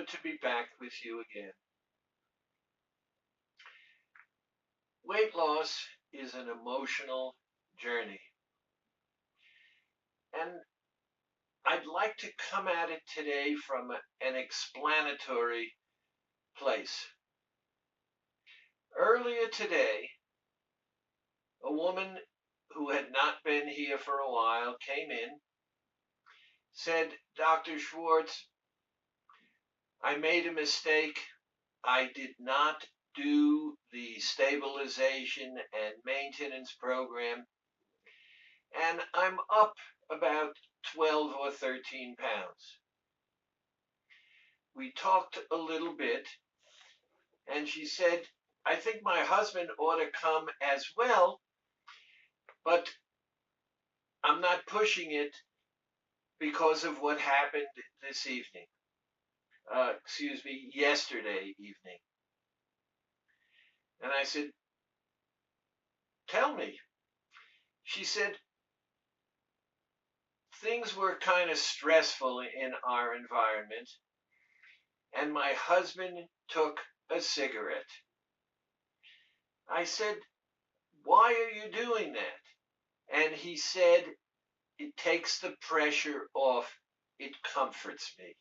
good to be back with you again. Weight loss is an emotional journey, and I'd like to come at it today from an explanatory place. Earlier today, a woman who had not been here for a while came in, said, Dr. Schwartz, I made a mistake. I did not do the stabilization and maintenance program, and I'm up about 12 or 13 pounds. We talked a little bit, and she said, I think my husband ought to come as well, but I'm not pushing it because of what happened this evening. Yesterday evening. And I said, tell me. She said, things were kind of stressful in our environment, and my husband took a cigarette. I said, why are you doing that? And he said, it takes the pressure off. It comforts me.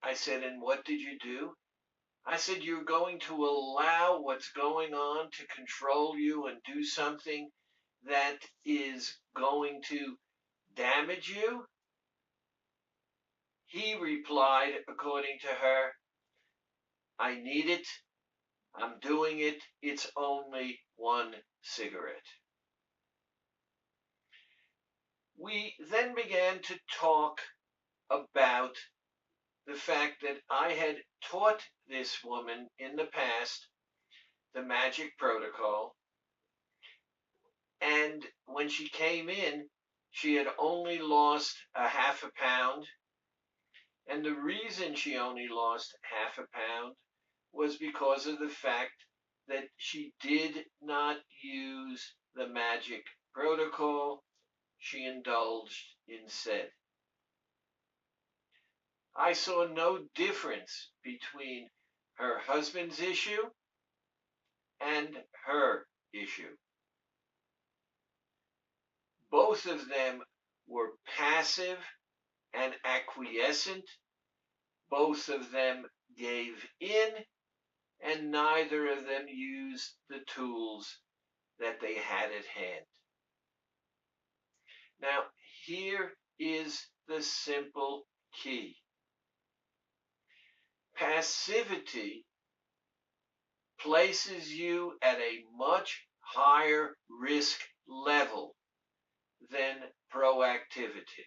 I said, and what did you do? I said, you're going to allow what's going on to control you and do something that is going to damage you? He replied, according to her, I need it. I'm doing it. It's only one cigarette. We then began to talk about the fact that I had taught this woman in the past the magic protocol. And when she came in, she had only lost a half a pound. And the reason she only lost half a pound was because of the fact that she did not use the magic protocol. She indulged instead. I saw no difference between her husband's issue and her issue. Both of them were passive and acquiescent. Both of them gave in, and neither of them used the tools that they had at hand. Now, here is the simple key. Passivity places you at a much higher risk level than proactivity.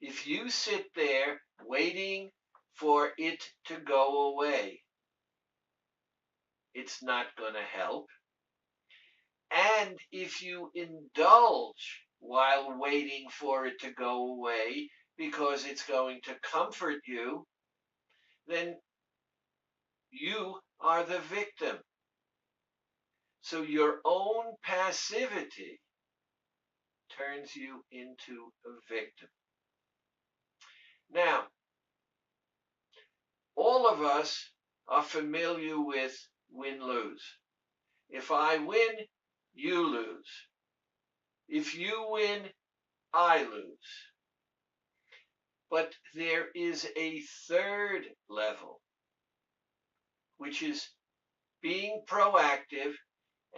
If you sit there waiting for it to go away, it's not going to help. And if you indulge while waiting for it to go away because it's going to comfort you, then you are the victim. So your own passivity turns you into a victim. Now, all of us are familiar with win-lose. If I win, you lose. If you win, I lose. But there is a third level, which is being proactive.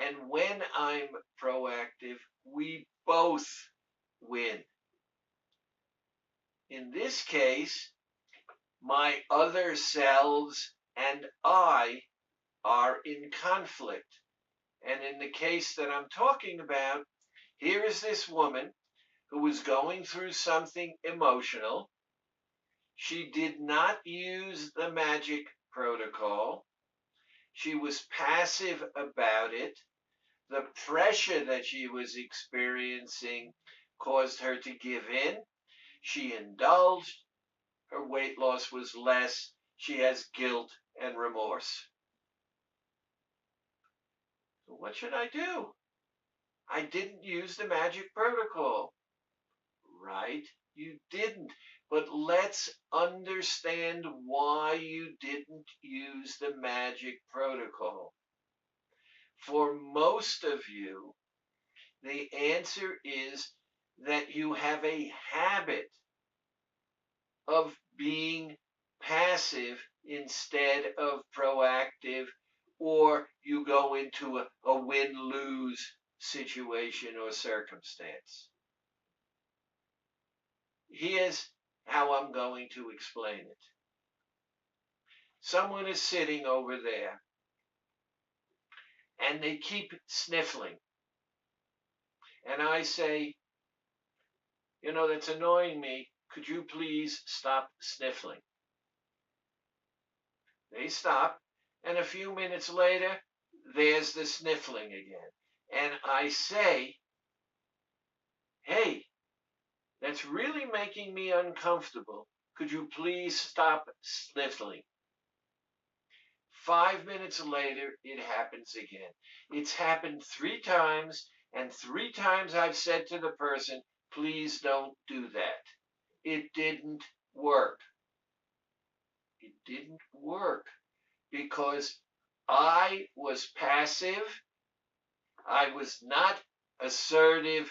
And when I'm proactive, we both win. In this case, my other selves and I are in conflict. And in the case that I'm talking about, here is this woman who was going through something emotional. She did not use the magic protocol. She was passive about it. The pressure that she was experiencing caused her to give in. She indulged. Her weight loss was less. She has guilt and remorse. So what should I do? I didn't use the magic protocol. Right? You didn't. But let's understand why you didn't use the magic protocol. For most of you, the answer is that you have a habit of being passive instead of proactive, or you go into a win-lose situation or circumstance. Here's how I'm going to explain it. Someone is sitting over there and they keep sniffling. And I say, that's annoying me. Could you please stop sniffling? They stop. And a few minutes later, there's the sniffling again. And I say, hey, that's really making me uncomfortable. Could you please stop sniffling? 5 minutes later, it happens again. It's happened 3 times, and 3 times I've said to the person, please don't do that. It didn't work. It didn't work because I was passive. I was not assertive,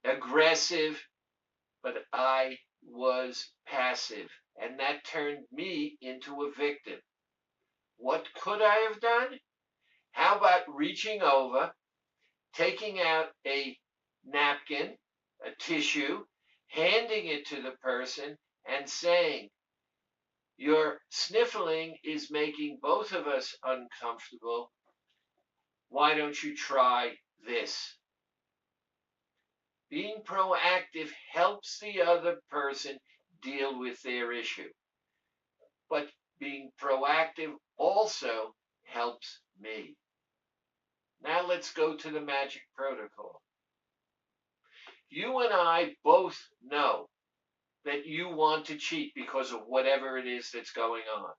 aggressive, but I was passive. And that turned me into a victim. What could I have done? How about reaching over, taking out a napkin, a tissue, handing it to the person, and saying, your sniffling is making both of us uncomfortable. Why don't you try this? Being proactive helps the other person deal with their issue. But being proactive also helps me. Now let's go to the magic protocol. You and I both know that you want to cheat because of whatever it is that's going on.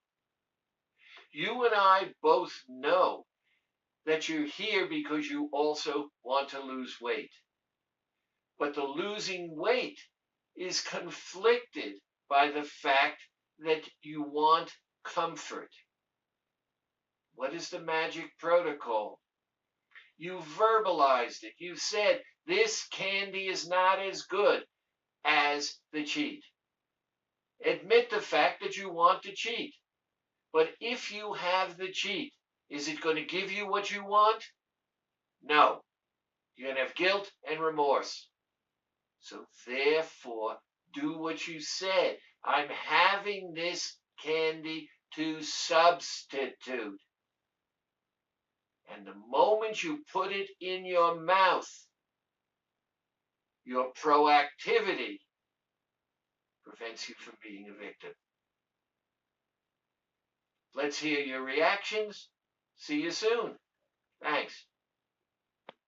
You and I both know that you're here because you also want to lose weight. But the losing weight is conflicted by the fact that you want comfort. What is the magic protocol? You verbalized it. You said, this candy is not as good as the cheat. Admit the fact that you want to cheat. But if you have the cheat, is it going to give you what you want? No. You're going to have guilt and remorse. So therefore, do what you said. I'm having this candy to substitute. And the moment you put it in your mouth, your proactivity prevents you from being a victim. Let's hear your reactions. See you soon. Thanks.